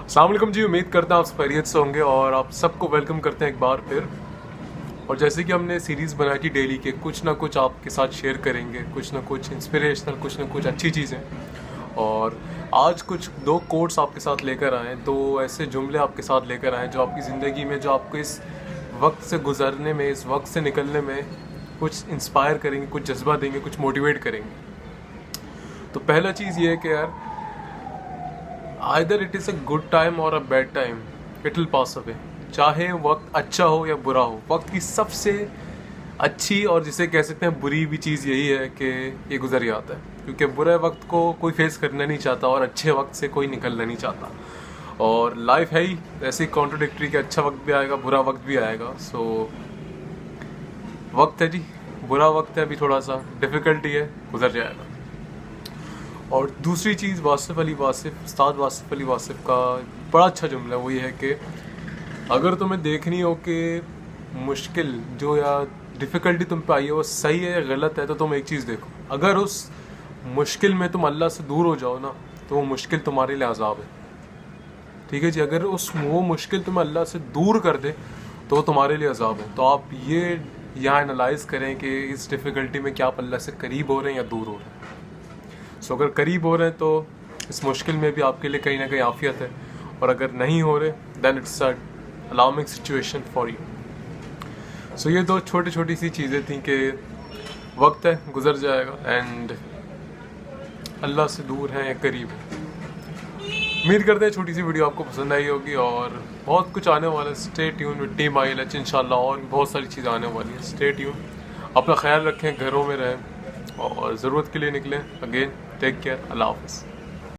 अस्सलाम वालेकुम जी। उम्मीद करता हूँ आप खैरियत से होंगे और आप सबको वेलकम करते हैं एक बार फिर। और जैसे कि हमने सीरीज़ बनाई थी डेली के, कुछ ना कुछ आपके साथ शेयर करेंगे, कुछ ना कुछ इंस्पिरेशनल, कुछ ना कुछ अच्छी चीज़ें। और आज कुछ दो कोट्स आपके साथ लेकर आए, दो ऐसे जुमले आपके साथ लेकर आए जो आपकी ज़िंदगी में, जो आपको इस वक्त से गुजरने में, इस वक्त से निकलने में कुछ इंस्पायर करेंगे, कुछ जज्बा देंगे, कुछ मोटिवेट करेंगे। तो पहला चीज़ ये है कि यार, either it is a good time और a bad time, it will pass away. चाहे वक्त अच्छा हो या बुरा हो, वक्त की सबसे अच्छी और जिसे कह सकते हैं बुरी भी चीज़ यही है कि ये गुजर जाता है, क्योंकि बुरे वक्त को कोई फेस करना नहीं चाहता और अच्छे वक्त से कोई निकलना नहीं चाहता। और लाइफ है ही ऐसे कॉन्ट्रोडिक्टरी कि अच्छा वक्त भी आएगा, बुरा वक्त भी आएगा। सो वक्त है जी, बुरा वक्त है, अभी थोड़ा सा डिफ़िकल्टी है, गुजर जाएगा। और दूसरी चीज़, उस्ताद वासिफ़ अली वासिफ़ का बड़ा अच्छा जुमला वो ये है कि अगर तुम्हें देखनी हो कि मुश्किल जो या डिफ़िकल्टी तुम पे आई है वो सही है या गलत है, तो तुम एक चीज़ देखो, अगर उस मुश्किल में तुम अल्लाह से दूर हो जाओ ना, तो वो मुश्किल तुम्हारे लिए अज़ाब है। ठीक है जी, अगर वो मुश्किल तुम्हें अल्लाह से दूर कर दे तो वो तुम्हारे लिए अज़ाब है। तो आप ये यहाँ एनालाइज़ करें कि इस डिफ़िकल्टी में क्या आप अल्लाह से करीब हो रहे हैं या दूर हो रहे हैं। सो अगर करीब हो रहे हैं तो इस मुश्किल में भी आपके लिए कहीं ना कहीं आफियत है, और अगर नहीं हो रहे then it's a alarming situation for you. So ये दो छोटी छोटी सी चीज़ें थी कि वक्त है, गुजर जाएगा, एंड अल्लाह से दूर है या करीब है। उम्मीद करते हैं छोटी सी वीडियो आपको पसंद आई होगी, और बहुत कुछ आने वाला है। Stay tune with team ILH इंशाल्लाह, और बहुत सारी चीज़ें आने वाली हैं। स्टे ट्यून, अपना ख्याल रखें, घरों में रहें और ज़रूरत के लिए निकलें। अगेन टेक केयर, अल्लाह हाफ़िज़।